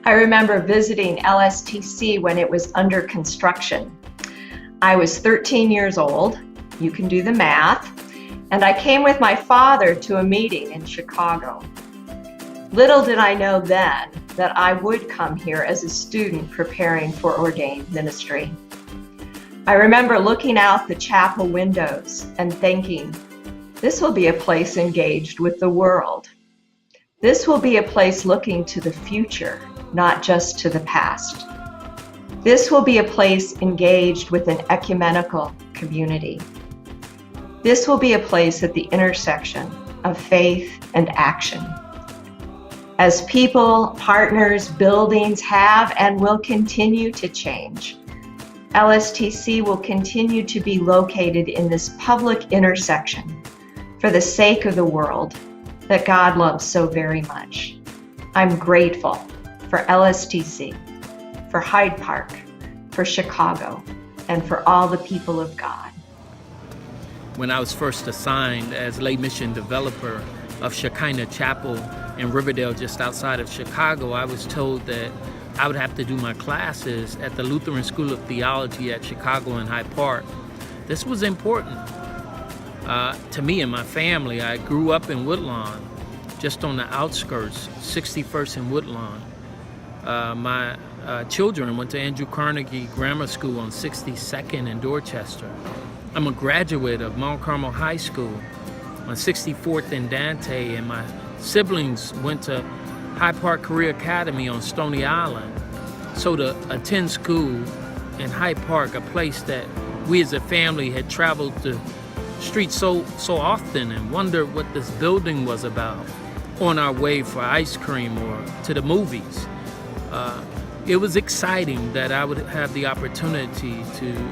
I remember visiting LSTC when it was under construction. I was 13 years old, you can do the math, and I came with my father to a meeting in Chicago. Little did I know then that I would come here as a student preparing for ordained ministry. I remember looking out the chapel windows and thinking, this will be a place engaged with the world. This will be a place looking to the future, not just to the past. This will be a place engaged with an ecumenical community. This will be a place at the intersection of faith and action. As people, partners, buildings have and will continue to change, LSTC will continue to be located in this public intersection for the sake of the world that God loves so very much. I'm grateful for LSTC, for Hyde Park, for Chicago, and for all the people of God. When I was first assigned as lay mission developer of Shekinah Chapel in Riverdale, just outside of Chicago, I was told that I would have to do my classes at the Lutheran School of Theology at Chicago and Hyde Park. This was important to me and my family. I grew up in Woodlawn, just on the outskirts, 61st and Woodlawn. My children went to Andrew Carnegie Grammar School on 62nd in Dorchester. I'm a graduate of Mount Carmel High School on 64th and Dante, and my siblings went to Hyde Park Career Academy on Stony Island. So to attend school in Hyde Park, a place that we as a family had traveled the streets so often and wondered what this building was about on our way for ice cream or to the movies. It was exciting that I would have the opportunity to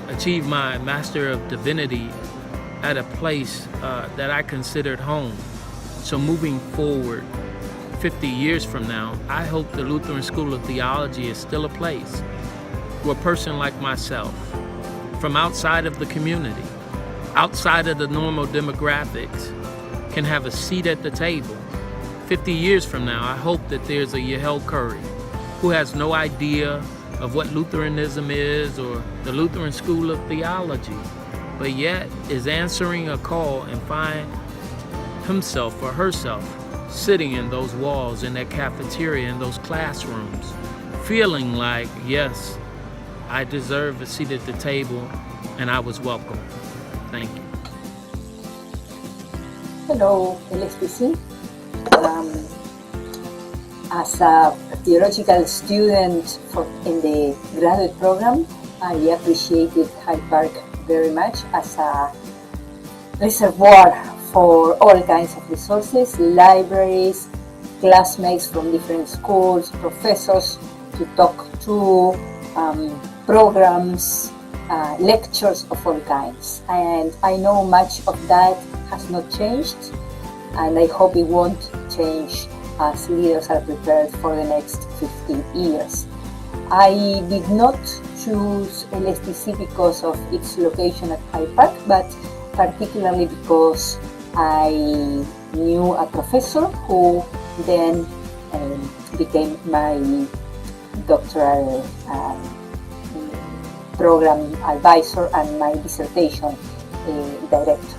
achieve my Master of Divinity at a place that I considered home. So moving forward, 50 years from now, I hope the Lutheran School of Theology is still a place where a person like myself, from outside of the community, outside of the normal demographics, can have a seat at the table. 50 years from now, I hope that there's a Yehel Curry who has no idea of what Lutheranism is or the Lutheran School of Theology, but yet is answering a call and find himself or herself sitting in those walls, in that cafeteria, in those classrooms, feeling like, yes, I deserve a seat at the table and I was welcome. Thank you. Hello, LSTC. As a theological student in the graduate program, I appreciated Hyde Park very much as a reservoir for all kinds of resources, libraries, classmates from different schools, professors to talk to, programs, lectures of all kinds. And I know much of that has not changed, and I hope it won't change as leaders are prepared for the next 15 years. I did not choose LSTC because of its location at Hyde Park, but particularly because I knew a professor who then became my doctoral program advisor and my dissertation director.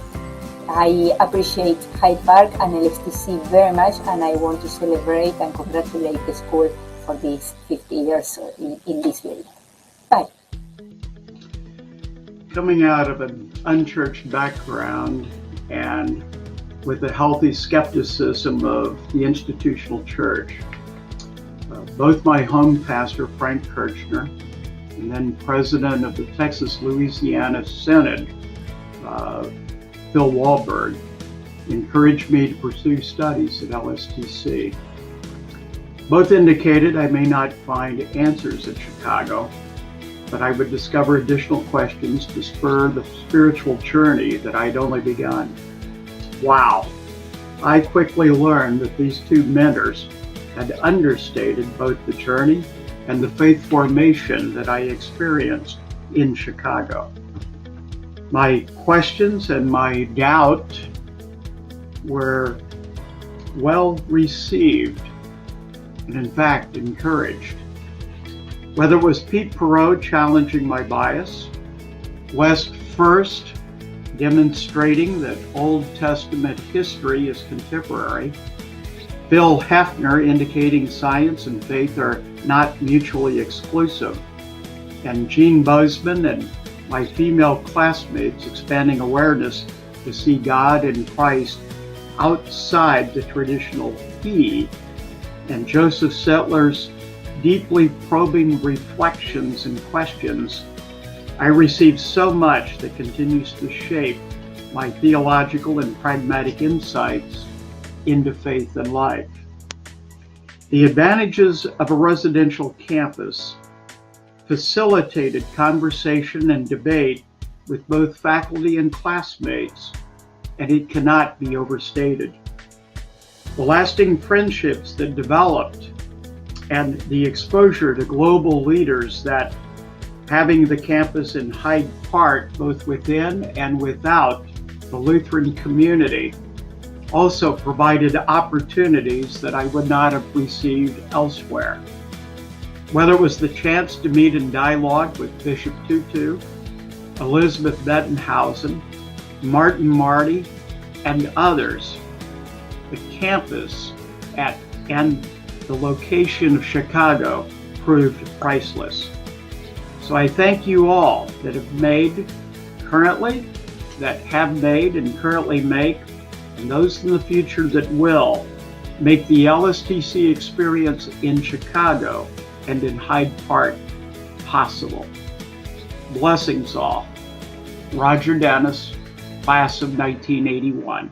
I appreciate Hyde Park and LSTC very much, and I want to celebrate and congratulate the school for these 50 years in this building. Bye. Coming out of an unchurched background and with a healthy skepticism of the institutional church, both my home pastor, Frank Kirchner, and then president of the Texas-Louisiana Synod, Phil Wahlberg, encouraged me to pursue studies at LSTC. Both indicated I may not find answers at Chicago, but I would discover additional questions to spur the spiritual journey that I'd only begun. Wow! I quickly learned that these two mentors had understated both the journey and the faith formation that I experienced in Chicago. My questions and my doubt were well received, and in fact encouraged. Whether it was Pete Perot challenging my bias, West First demonstrating that Old Testament history is contemporary, Phil Hefner indicating science and faith are not mutually exclusive, and Jean Bozeman and my female classmates expanding awareness to see God and Christ outside the traditional he, and Joseph Settler's deeply probing reflections and questions, I received so much that continues to shape my theological and pragmatic insights into faith and life. The advantages of a residential campus facilitated conversation and debate with both faculty and classmates, and it cannot be overstated. The lasting friendships that developed and the exposure to global leaders that having the campus in Hyde Park, both within and without the Lutheran community, also provided opportunities that I would not have received elsewhere. Whether it was the chance to meet in dialogue with Bishop Tutu, Elizabeth Bettenhausen, Martin Marty, and others, the campus and the location of Chicago proved priceless. So I thank you all that have made currently, that have made and currently make, and those in the future that will, make the LSTC experience in Chicago and in Hyde Park possible. Blessings all. Roger Dennis, class of 1981.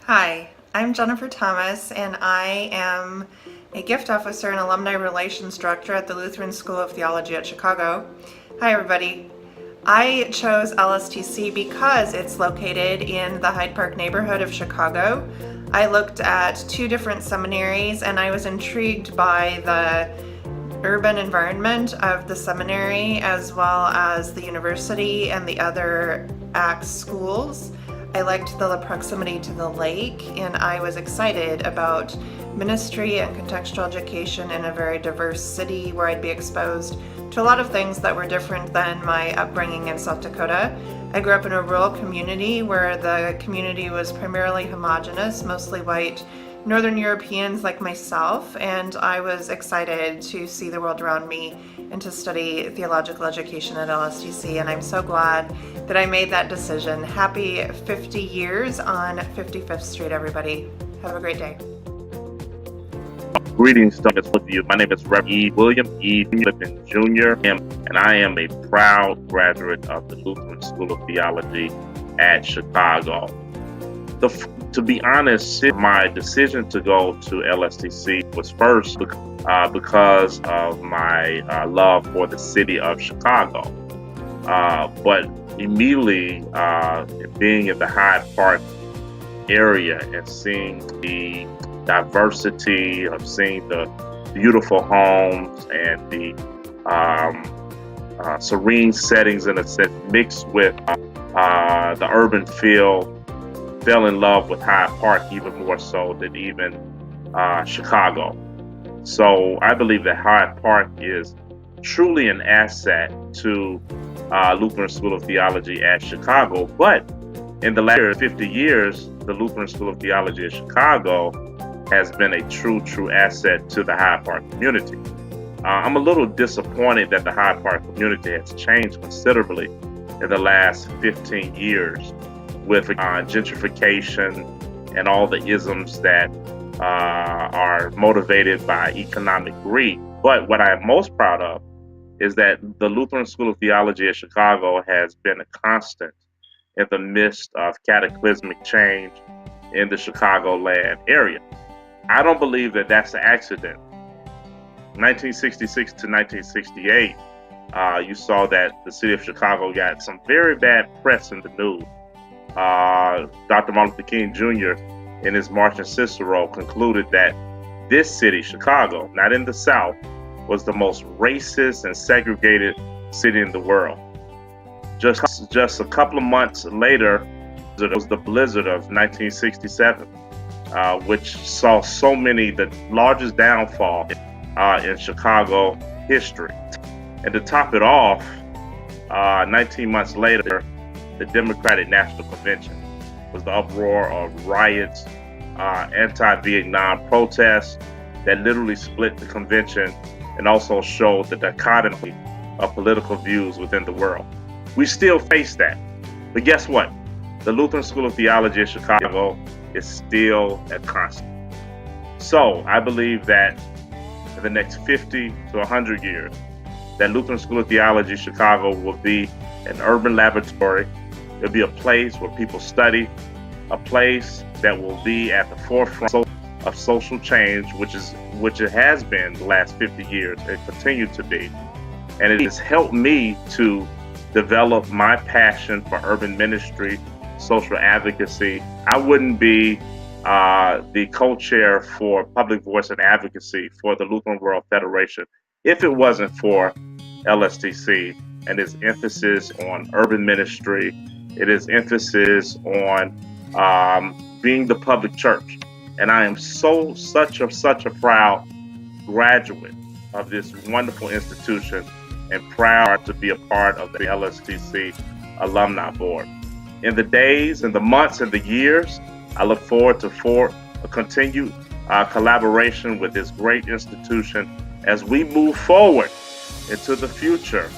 Hi, I'm Jennifer Thomas, and I am a gift officer and alumni relations director at the Lutheran School of Theology at Chicago. Hi everybody. I chose LSTC because it's located in the Hyde Park neighborhood of Chicago. I looked at 2 different seminaries and I was intrigued by the urban environment of the seminary as well as the university and the other ACTS schools. I liked the proximity to the lake, and I was excited about ministry and contextual education in a very diverse city where I'd be exposed to a lot of things that were different than my upbringing in South Dakota. I grew up in a rural community where the community was primarily homogenous, mostly white Northern Europeans like myself, and I was excited to see the world around me and to study theological education at LSTC, and I'm so glad that I made that decision. Happy 50 years on 55th Street, everybody. Have a great day. Greetings to all of you. My name is Reverend E. William E. Flippin Jr., and I am a proud graduate of the Lutheran School of Theology at Chicago. To be honest, my decision to go to LSTC was first because of my love for the city of Chicago. But immediately, being in the Hyde Park area and seeing the diversity of seeing the beautiful homes and the serene settings in a sense mixed with the urban feel, fell in love with Hyde Park even more so than even Chicago. So I believe that Hyde Park is truly an asset to Lutheran School of Theology at Chicago. But in the last 50 years, the Lutheran School of Theology at Chicago has been a true asset to the Hyde Park community. I'm a little disappointed that the Hyde Park community has changed considerably in the last 15 years with gentrification and all the isms that are motivated by economic greed. But what I am most proud of is that the Lutheran School of Theology at Chicago has been a constant in the midst of cataclysmic change in the Chicagoland area. I don't believe that that's an accident. 1966 to 1968, you saw that the city of Chicago got some very bad press in the news. Dr. Martin Luther King Jr. in his March in Cicero concluded that this city, Chicago, not in the South, was the most racist and segregated city in the world. Just a couple of months later, it was the blizzard of 1967. which saw the largest downfall in Chicago history. And to top it off, 19 months later, the Democratic National Convention was the uproar of riots, anti-Vietnam protests that literally split the convention and also showed the dichotomy of political views within the world. We still face that. But guess what? The Lutheran School of Theology in Chicago is still a constant. So I believe that in the next 50 to 100 years, that Lutheran School of Theology Chicago will be an urban laboratory. It'll be a place where people study, a place that will be at the forefront of social change, which it has been the last 50 years and continue to be. And it has helped me to develop my passion for urban ministry, social advocacy. I wouldn't be the co-chair for public voice and advocacy for the Lutheran World Federation if it wasn't for LSTC and its emphasis on urban ministry. It is emphasis on being the public church. And I am such a proud graduate of this wonderful institution and proud to be a part of the LSTC Alumni Board. In the days and the months and the years, I look forward to a continued collaboration with this great institution as we move forward into the future,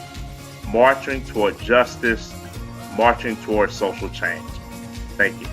marching toward justice, marching toward social change. Thank you.